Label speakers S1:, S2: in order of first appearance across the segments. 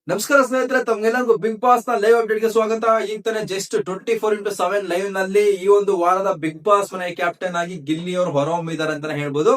S1: ನಮಸ್ಕಾರ ಸ್ನೇಹಿತರೆ, ತಮ್ಗೆಲ್ಲರಿಗೂ big boss ನ ಲೈವ್ ಅಪ್ಡೇಟ್ ಗೆ ಸ್ವಾಗತ. ಈಗ ತಾನೆ ಜಸ್ಟ್ 24x7 ಲೈವ್ ನಲ್ಲಿ ಈ ಒಂದು ವಾರದ ಬಿಗ್ ಬಾಸ್ ಮನೆ ಕ್ಯಾಪ್ಟನ್ ಆಗಿ ಗಿಲ್ಲಿ ಅವರು ಹೊರಹೊಮ್ಮಿದ್ದಾರೆ ಅಂತಾನೆ ಹೇಳ್ಬೋದು.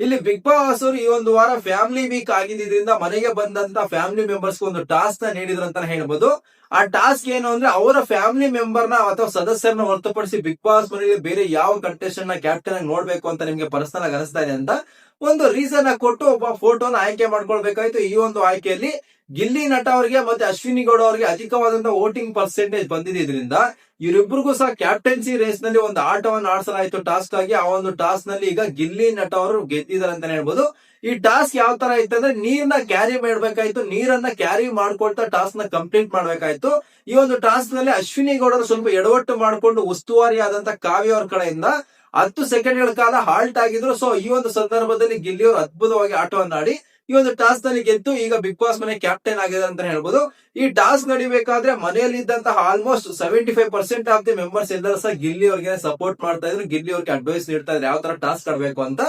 S1: ಇಲ್ಲಿ ಬಿಗ್ ಬಾಸ್ ಅವರು ಈ ಒಂದು ವಾರ ಫ್ಯಾಮಿಲಿ ವೀಕ್ ಆಗಿದ್ದರಿಂದ ಮನೆಗೆ ಬಂದಂತ ಫ್ಯಾಮಿಲಿ ಮೆಂಬರ್ಸ್ ಒಂದು ಟಾಸ್ಕ್ ನ ನೀಡಿದ್ರು ಅಂತಾನೆ ಹೇಳ್ಬೋದು. ಆ ಟಾಸ್ಕ್ ಏನು ಅಂದ್ರೆ ಅವರ ಫ್ಯಾಮಿಲಿ ಮೆಂಬರ್ ನ ಅಥವಾ ಸದಸ್ಯರನ್ನ ಹೊರತುಪಡಿಸಿ ಬಿಗ್ ಬಾಸ್ ಮನೆಯಲ್ಲಿ ಬೇರೆ ಯಾವ ಕಂಟೆಸ್ಟೆಂಟ್ ನ ಕ್ಯಾಪ್ಟನ್ ಆಗಿ ನೋಡ್ಬೇಕು ಅಂತ ನಿಮ್ಗೆ ಪರ್ಸನಲ್ ಆಗಿ ಅನಿಸ್ತಾ ಇದೆ ಅಂತ ಒಂದು ರೀಸನ್ ಕೊಟ್ಟು ಒಬ್ಬ ಫೋಟೋನ ಆಯ್ಕೆ ಮಾಡ್ಕೊಳ್ಬೇಕಾಯ್ತು. ಈ ಒಂದು ಆಯ್ಕೆಯಲ್ಲಿ ಗಿಲ್ಲಿ ನಟ ಅವರಿಗೆ ಮತ್ತೆ ಅಶ್ವಿನಿ ಗೌಡ ಅವರಿಗೆ ಅಧಿಕವಾದಂತಹ ವೋಟಿಂಗ್ ಪರ್ಸೆಂಟೇಜ್ ಬಂದಿದ್ರಿಂದ ಇವರಿಬ್ಬರಿಗೂ ಸಹ ಕ್ಯಾಪ್ಟನ್ಸಿ ರೇಸ್ ನಲ್ಲಿ ಒಂದು ಆಟವನ್ನು ಆಡಿಸಲಾಯಿತು ಟಾಸ್ಕ್ ಆಗಿ. ಆ ಒಂದು ಟಾಸ್ಕ್ ನಲ್ಲಿ ಈಗ ಗಿಲ್ಲಿ ನಟ ಅವರು ಗೆದ್ದಿದ್ದಾರೆ ಅಂತಾನೆ ಹೇಳ್ಬೋದು. ಈ ಟಾಸ್ಕ್ ಯಾವ ತರ ಇತ್ತಂದ್ರೆ ನೀರ್ನ ಕ್ಯಾರಿ ಮಾಡ್ಬೇಕಾಯ್ತು, ನೀರನ್ನ ಕ್ಯಾರಿ ಮಾಡ್ಕೊಳ್ತಾ ಟಾಸ್ಕ್ ನ ಕಂಪ್ಲೀಟ್ ಮಾಡ್ಬೇಕಾಯ್ತು. ಈ ಒಂದು ಟಾಸ್ಕ್ ನಲ್ಲಿ ಅಶ್ವಿನಿ ಗೌಡರು ಸ್ವಲ್ಪ ಎಡವಟ್ಟು ಮಾಡಿಕೊಂಡು ಉಸ್ತುವಾರಿ ಆದಂತ ಕಾವ್ಯ ಅವ್ರ ಕಡೆಯಿಂದ 10 ಸೆಕೆಂಡ್ಗಳ ಕಾಲ ಹಾಲ್ಟ್ ಆಗಿದ್ರು. ಸೊ ಈ ಒಂದು ಸಂದರ್ಭದಲ್ಲಿ ಗಿಲ್ಲಿ ಅವರು ಅದ್ಭುತವಾಗಿ ಆಟವನ್ನು ಆಡಿ ಈ ಒಂದು ಟಾಸ್ಕ್ ನಲ್ಲಿ ಗೆದ್ದು ಈಗ ಬಿಗ್ ಬಾಸ್ ಮನೆ ಕ್ಯಾಪ್ಟನ್ ಆಗಿದೆ ಅಂತ ಹೇಳ್ಬೋದು. ಈ ಟಾಸ್ಕ್ ನಡಿಬೇಕಾದ್ರೆ ಮನೆಯಲ್ಲಿ ಇದ್ದಂತಹ ಆಲ್ಮೋಸ್ಟ್ 75% ಆಫ್ ದಿ ಮೆಂಬರ್ಸ್ ಎಲ್ಲರೂ ಸಹ ಗಿಲ್ಲಿ ಅವ್ರಿಗೆ ಸಪೋರ್ಟ್ ಮಾಡ್ತಾ ಇದ್ರು, ಗಿಲ್ಲಿ ಅವ್ರಿಗೆ ಅಡ್ವೈಸ್ ನೀಡ್ತಾ ಇದ್ರು ಯಾವ ತರ ಟಾಸ್ಕ್ ಆಡ್ಬೇಕು ಅಂತ.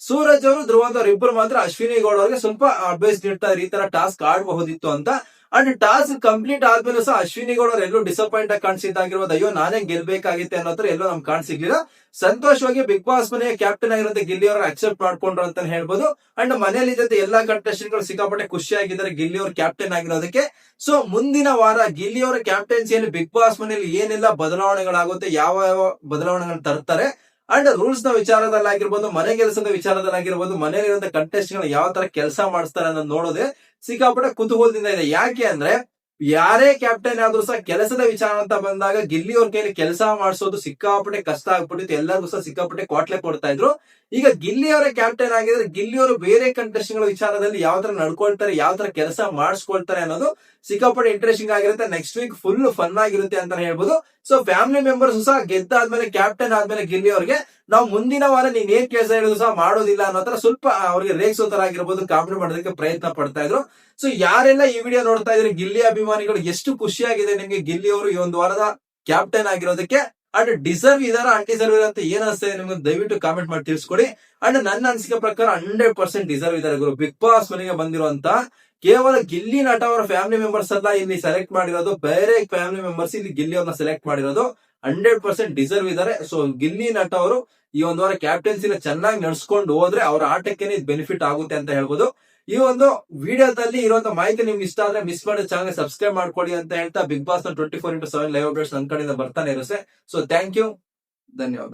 S1: ಸೂರಜ್ ಅವರು, ಧ್ರುವಂತ್ ಅವರು ಇಬ್ಬರು ಮಾತ್ರ ಅಶ್ವಿನಿ ಗೌಡ ಅವರಿಗೆ ಸ್ವಲ್ಪ ಅಡ್ವೈಸ್ ನೀಡ್ತಾ ಇದ್ರು ಈ ತರ ಟಾಸ್ಕ್ ಆಡಬಹುದಿತ್ತು ಅಂತ. ಅಂಡ್ ಟಾಸ್ಕ್ ಕಂಪ್ಲೀಟ್ ಆದ್ಮೇಲೆ ಸಹ ಅಶ್ವಿನಿ ಗೌಡ ಅವರು ಎಲ್ಲೂ ಡಿಸಪಾಯಿಂಟ್ ಆಗಿ ಕಾಣಿಸಿದ್ದಾಗಿರ್ಬೋದು, ಅಯ್ಯೋ ನಾನೇ ಗೆಲ್ಬೇಕಾಗಿತ್ತೆ ಅನ್ನೋ ತರ ಎಲ್ಲೋ ನಮ್ಗೆ ಕಾಣಿಸಿಗ್ಲಿಲ್ಲ. ಸಂತೋಷವಾಗಿ ಬಿಗ್ ಬಾಸ್ ಮನೆಯ ಕ್ಯಾಪ್ಟನ್ ಆಗಿರುವಂತ ಗಿಲ್ಲಿ ಅವರು ಅಕ್ಸೆಪ್ಟ್ ಮಾಡ್ಕೊಂಡ್ರು ಅಂತ ಹೇಳ್ಬೋದು. ಅಂಡ್ ಮನೆಯಲ್ಲಿ ಜೊತೆ ಎಲ್ಲಾ ಕಂಟೆಸ್ಟೆಂಟ್ ಗಳು ಸಿಕ್ಕಾಪಟ್ಟೆ ಖುಷಿಯಾಗಿದ್ದಾರೆ ಗಿಲ್ಲಿ ಅವರು ಕ್ಯಾಪ್ಟನ್ ಆಗಿರೋದಕ್ಕೆ. ಸೊ ಮುಂದಿನ ವಾರ ಗಿಲ್ಲಿ ಅವರ ಕ್ಯಾಪ್ಟನ್ಸಿಯಲ್ಲಿ ಬಿಗ್ ಬಾಸ್ ಮನೆಯಲ್ಲಿ ಏನೆಲ್ಲ ಬದಲಾವಣೆಗಳಾಗುತ್ತೆ, ಯಾವ ಯಾವ ಬದಲಾವಣೆಗಳು ತರ್ತಾರೆ, ಅಂಡ್ ರೂಲ್ಸ್ ನ ವಿಚಾರದಲ್ಲಾಗಿರ್ಬೋದು, ಮನೆ ಕೆಲಸದ ವಿಚಾರದಲ್ಲಾಗಿರ್ಬೋದು, ಮನೆಯಲ್ಲಿರುವಂತ ಕಂಟೆಸ್ಟ್ ಗಳು ಯಾವ ತರ ಕೆಲಸ ಮಾಡಿಸ್ತಾರೆ ಅನ್ನೋದು ನೋಡೋದೇ ಸಿಕ್ಕಾಪಟ್ಟೆ ಕುತೂಹಲದಿಂದ ಇದೆ. ಯಾಕೆ ಅಂದ್ರೆ ಯಾರೇ ಕ್ಯಾಪ್ಟನ್ ಆದ್ರೂ ಸಹ ಕೆಲಸದ ವಿಚಾರ ಅಂತ ಬಂದಾಗ ಗಿಲ್ಲಿ ಅವ್ರ ಕೈಲಿ ಕೆಲಸ ಮಾಡಿಸೋದು ಸಿಕ್ಕಾಪಟ್ಟೆ ಕಷ್ಟ ಆಗ್ಬಿಟ್ಟಿತ್ತು. ಎಲ್ಲರಿಗೂ ಸಹ ಸಿಕ್ಕಾಪಟ್ಟೆ ಕ್ವಾಟ್ಲೆ ಕೊಡ್ತಾ ಇದ್ರು. ಈಗ ಗಿಲ್ಲಿ ಅವರೇ ಕ್ಯಾಪ್ಟನ್ ಆಗಿದ್ರೆ ಗಿಲ್ಲಿ ಅವರು ಬೇರೆ ಕಂಟೆಸ್ಟ್ಗಳ ವಿಚಾರದಲ್ಲಿ ಯಾವ ತರ ನಡ್ಕೊಳ್ತಾರೆ, ಯಾವ ತರ ಕೆಲಸ ಮಾಡಿಸ್ಕೊಳ್ತಾರೆ ಅನ್ನೋದು ಸಿಕ್ಕಾಪಟ್ಟೆ ಇಂಟ್ರೆಸ್ಟಿಂಗ್ ಆಗಿರುತ್ತೆ. ನೆಕ್ಸ್ಟ್ ವೀಕ್ ಫುಲ್ ಫನ್ ಆಗಿರುತ್ತೆ ಅಂತ ಹೇಳ್ಬೋದು. ಸೊ ಫ್ಯಾಮಿಲಿ ಮೆಂಬರ್ಸ್ ಸಹ ಗೆದ್ದಾದ್ಮೇಲೆ ಕ್ಯಾಪ್ಟನ್ ಆದ್ಮೇಲೆ ಗಿಲ್ಲಿ ಅವ್ರಿಗೆ ನಾವು ಮುಂದಿನ ವಾರ ನೀನ್ ಏನ್ ಕೆಲಸ ಹೇಳಿದ್ರು ಸಹ ಮಾಡೋದಿಲ್ಲ ಅನ್ನೋ ತರ ಸ್ವಲ್ಪ ಅವ್ರಿಗೆ ರೇಗ್ಸೋ ತರ ಆಗಿರ್ಬೋದು ಕಾಮಿಡಿ ಮಾಡೋದಕ್ಕೆ ಪ್ರಯತ್ನ ಪಡ್ತಾ ಇದ್ರು. ಸೊ ಯಾರೆಲ್ಲ ಈ ವಿಡಿಯೋ ನೋಡ್ತಾ ಇದ್ರೆ ಗಿಲ್ಲಿ ಅಭಿಮಾನಿಗಳು ಎಷ್ಟು ಖುಷಿಯಾಗಿದೆ ನಿಮ್ಗೆ ಗಿಲ್ಲಿ ಅವರು ಈ ಒಂದು ವಾರದ ಕ್ಯಾಪ್ಟನ್ ಆಗಿರೋದಕ್ಕೆ, ಅಂಡ್ ಡಿಸರ್ವ್ ಇದಾರ ಅನ್ಡಿಸರ್ವ್ ಇದಾರ ಅಂತ ಏನ್ ಅನಿಸ್ತದೆ ನಿಮ್ಗೆ ದಯವಿಟ್ಟು ಕಾಮೆಂಟ್ ಮಾಡಿ ತಿಳಿಸ್ಕೊಡಿ. ಅಂಡ್ ನನ್ನ ಅನಿಸಿಕೆ ಪ್ರಕಾರ 100% ಡಿಸರ್ವ್ ಇದಾರೆ ಗುರು. ಬಿಗ್ ಬಾಸ್ ಮನೆಗೆ ಬಂದಿರುವಂತ ಕೇವಲ ಗಿಲ್ಲಿ ನಟ ಅವರ ಫ್ಯಾಮಿಲಿ ಮೆಂಬರ್ಸ್ ಅಲ್ಲ ಇಲ್ಲಿ ಸೆಲೆಕ್ಟ್ ಮಾಡಿರೋದು, ಬೇರೆ ಫ್ಯಾಮಿಲಿ ಮೆಂಬರ್ಸ್ ಇಲ್ಲಿ ಗಿಲ್ಲಿ ಅವ್ರನ್ನ ಸೆಲೆಕ್ಟ್ ಮಾಡಿರೋದು. 100% ಡಿಸರ್ವ್ ಇದಾರೆ. ಸೊ ಗಿಲ್ಲಿ ನಟ ಅವರು ಈ ಒಂದು ವಾರ ಕ್ಯಾಪ್ಟನ್ಸಿನ ಚೆನ್ನಾಗಿ ನಡ್ಸ್ಕೊಂಡು ಹೋದ್ರೆ ಅವ್ರ ಆಟಕ್ಕೆ ಬೆನಿಫಿಟ್ ಆಗುತ್ತೆ ಅಂತ ಹೇಳ್ಬೋದು. ಈ ಒಂದು ವಿಡಿಯೋದಲ್ಲಿ ಇರುವಂತ ಮಾಹಿತಿ ನಿಮ್ಗೆ ಇಷ್ಟ ಆದ್ರೆ ಮಿಸ್ ಮಾಡಿ ಚಾನಲ್ ಸಬ್ಸ್ಕ್ರೈಬ್ ಮಾಡ್ಕೊಳ್ಳಿ ಅಂತ ಹೇಳ್ತಾ ಬಿಗ್ ಬಾಸ್ ನ 24x7 ಲೈವ್ ಅಪ್ಡೇಟ್ಸ್ ನನ್ನ ಕಡೆಯಿಂದ ಬರ್ತಾನೆ ಇರುತ್ತೆ. ಸೊ ಥ್ಯಾಂಕ್ ಯು, ಧನ್ಯವಾದ.